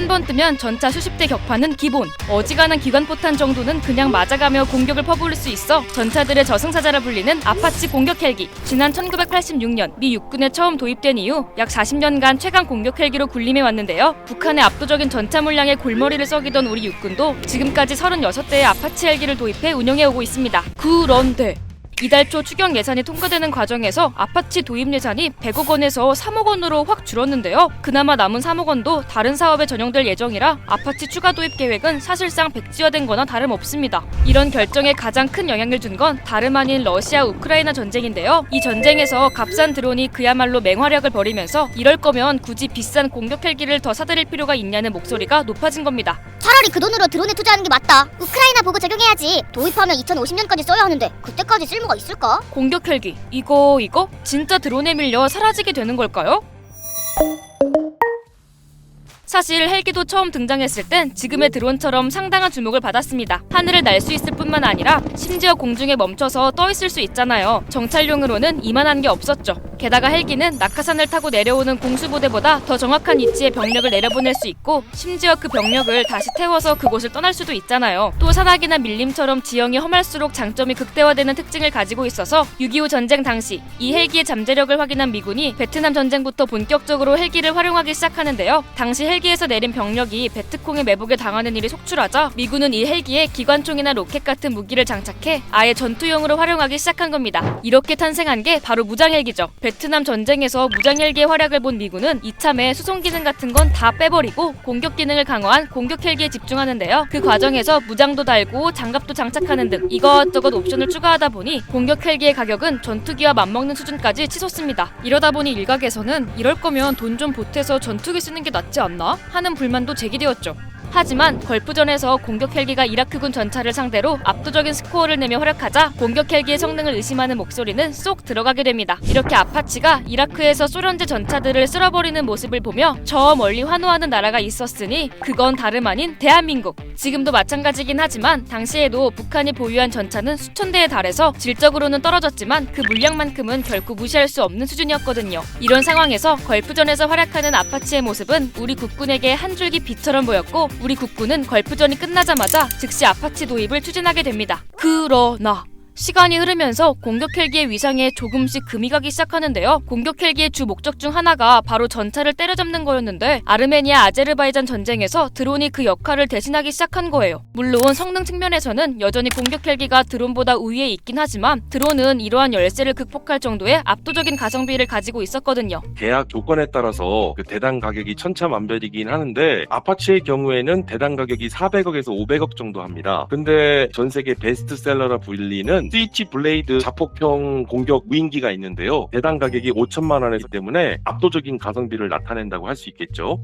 한 번 뜨면 전차 수십 대 격파는 기본. 어지간한 기관포탄 정도는 그냥 맞아가며 공격을 퍼부을 수 있어 전차들의 저승사자라 불리는 아파치 공격 헬기. 지난 1986년 미 육군에 처음 도입된 이후 약 40년간 최강 공격 헬기로 군림해 왔는데요. 북한의 압도적인 전차 물량에 골머리를 썩이던 우리 육군도 지금까지 36대의 아파치 헬기를 도입해 운영해오고 있습니다. 그런데 이달 초 추경 예산이 통과되는 과정에서 아파치 도입 예산이 100억 원에서 3억 원으로 확 줄었는데요. 그나마 남은 3억 원도 다른 사업에 전용될 예정이라 아파치 추가 도입 계획은 사실상 백지화된 거나 다름없습니다. 이런 결정에 가장 큰 영향을 준 건 다름 아닌 러시아 우크라이나 전쟁인데요. 이 전쟁에서 값싼 드론이 그야말로 맹활약을 벌이면서 이럴 거면 굳이 비싼 공격 헬기를 더 사들일 필요가 있냐는 목소리가 높아진 겁니다. 차라리 그 돈으로 드론에 투자하는 게 맞다. 우크라이나 보고 적용해야지. 도입하면 2050년까지 써야 하는데 그때까지 쓸모가 있을까? 공격 헬기 이거 진짜 드론에 밀려 사라지게 되는 걸까요? 사실 헬기도 처음 등장했을 땐 지금의 드론처럼 상당한 주목을 받았습니다. 하늘을 날 수 있을 뿐만 아니라 심지어 공중에 멈춰서 떠 있을 수 있잖아요. 정찰용으로는 이만한 게 없었죠. 게다가 헬기는 낙하산을 타고 내려오는 공수부대보다 더 정확한 위치에 병력을 내려보낼 수 있고 심지어 그 병력을 다시 태워서 그곳을 떠날 수도 있잖아요. 또 산악이나 밀림처럼 지형이 험할수록 장점이 극대화되는 특징을 가지고 있어서 6.25 전쟁 당시 이 헬기의 잠재력을 확인한 미군이 베트남 전쟁부터 본격적으로 헬기를 활용하기 시작하는데요. 당시 헬기에서 내린 병력이 베트콩의 매복에 당하는 일이 속출하자 미군은 이 헬기에 기관총이나 로켓 같은 무기를 장착해 아예 전투용으로 활용하기 시작한 겁니다. 이렇게 탄생한 게 바로 무장헬기죠. 베트남 전쟁에서 무장헬기의 활약을 본 미군은 이참에 수송 기능 같은 건 다 빼버리고 공격 기능을 강화한 공격 헬기에 집중하는데요. 그 과정에서 무장도 달고 장갑도 장착하는 등 이것저것 옵션을 추가하다 보니 공격 헬기의 가격은 전투기와 맞먹는 수준까지 치솟습니다. 이러다 보니 일각에서는 이럴 거면 돈 좀 보태서 전투기 쓰는 게 낫지 않나? 하는 불만도 제기되었죠. 하지만 걸프전에서 공격 헬기가 이라크군 전차를 상대로 압도적인 스코어를 내며 활약하자 공격 헬기의 성능을 의심하는 목소리는 쏙 들어가게 됩니다. 이렇게 아파치가 이라크에서 소련제 전차들을 쓸어버리는 모습을 보며 저 멀리 환호하는 나라가 있었으니 그건 다름 아닌 대한민국. 지금도 마찬가지긴 하지만 당시에도 북한이 보유한 전차는 수천 대에 달해서 질적으로는 떨어졌지만 그 물량만큼은 결코 무시할 수 없는 수준이었거든요. 이런 상황에서 걸프전에서 활약하는 아파치의 모습은 우리 국군에게 한 줄기 빛처럼 보였고 우리 국군은 걸프전이 끝나자마자 즉시 아파치 도입을 추진하게 됩니다. 그러나 시간이 흐르면서 공격 헬기의 위상에 조금씩 금이 가기 시작하는데요. 공격 헬기의 주 목적 중 하나가 바로 전차를 때려잡는 거였는데 아르메니아 아제르바이잔 전쟁에서 드론이 그 역할을 대신하기 시작한 거예요. 물론 성능 측면에서는 여전히 공격 헬기가 드론보다 우위에 있긴 하지만 드론은 이러한 열세를 극복할 정도의 압도적인 가성비를 가지고 있었거든요. 계약 조건에 따라서 그 대당 가격이 천차만별이긴 하는데 아파치의 경우에는 대당 가격이 400억에서 500억 정도 합니다. 근데 전 세계 베스트셀러라 불리는 스위치 블레이드 자폭형 공격 무인기가 있는데요. 대당 가격이 5천만 원이기 때문에 압도적인 가성비를 나타낸다고 할 수 있겠죠.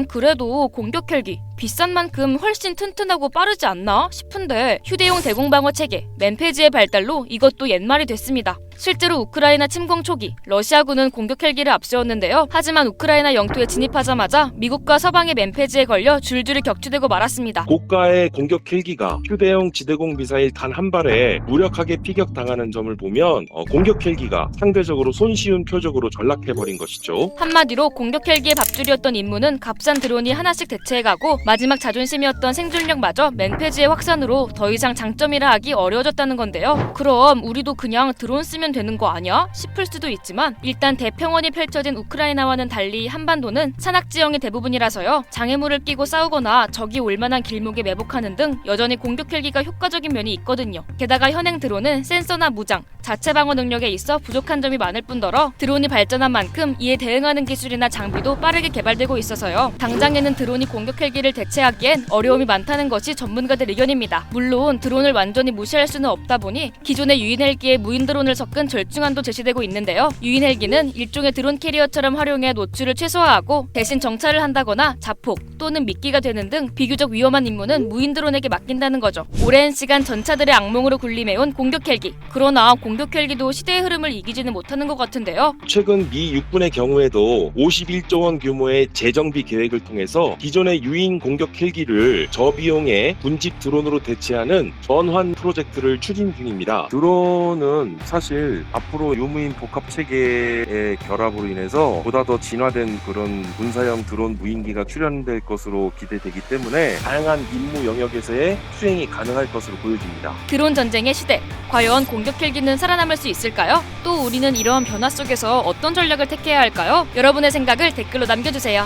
그래도 공격 헬기 비싼 만큼 훨씬 튼튼하고 빠르지 않나 싶은데 휴대용 대공방어 체계 맨페지의 발달로 이것도 옛말이 됐습니다. 실제로 우크라이나 침공 초기 러시아군은 공격 헬기를 앞세웠는데요. 하지만 우크라이나 영토에 진입하자마자 미국과 서방의 맨페지에 걸려 줄줄이 격추되고 말았습니다. 고가의 공격 헬기가 휴대용 지대공 미사일 단 한 발에 무력하게 피격당하는 점을 보면 공격 헬기가 상대적으로 손쉬운 표적으로 전락해버린 것이죠. 한마디로 공격 헬기의 밥줄이었던 임무는 값싼 드론이 하나씩 대체해가고 마지막 자존심이었던 생존력마저 맨페지의 확산으로 더 이상 장점이라 하기 어려워졌다는 건데요. 그럼 우리도 그냥 드론 쓰면 되는 거 아니야? 싶을 수도 있지만 일단 대평원이 펼쳐진 우크라이나와는 달리 한반도는 산악지형이 대부분이라서요. 장애물을 끼고 싸우거나 적이 올만한 길목에 매복하는 등 여전히 공격 헬기가 효과적인 면이 있거든요. 게다가 현행 드론은 센서나 무장, 자체 방어 능력에 있어 부족한 점이 많을 뿐더러 드론이 발전한 만큼 이에 대응하는 기술이나 장비도 빠르게 개발되고 있어서요. 당장에는 드론이 공격 헬기를 대체하기엔 어려움이 많다는 것이 전문가들 의견입니다. 물론 드론을 완전히 무시할 수는 없다 보니 기존의 유인 헬기에 무인 드론을 섞은 절충안도 제시되고 있는데요. 유인 헬기는 일종의 드론 캐리어처럼 활용해 노출을 최소화하고 대신 정찰을 한다거나 자폭 또는 미끼가 되는 등 비교적 위험한 임무는 무인 드론에게 맡긴다는 거죠. 오랜 시간 전차들의 악몽으로 군림해온 공격 헬기. 그러나 공격 헬기도 시대의 흐름을 이기지는 못하는 것 같은데요. 최근 미 육군의 경우에도 51조 원 규모의 재정비 계획을 통해서 기존의 유인 공격 헬기를 저비용의 군집 드론으로 대체하는 전환 프로젝트를 추진 중입니다. 드론은 사실 사실 앞으로 유무인 복합 체계의 결합으로 인해서 보다 더 진화된 그런 군사형 드론 무인기가 출현될 것으로 기대되기 때문에 다양한 임무 영역에서의 수행이 가능할 것으로 보여집니다. 드론 전쟁의 시대. 과연 공격 헬기는 살아남을 수 있을까요? 또 우리는 이러한 변화 속에서 어떤 전략을 택해야 할까요? 여러분의 생각을 댓글로 남겨주세요.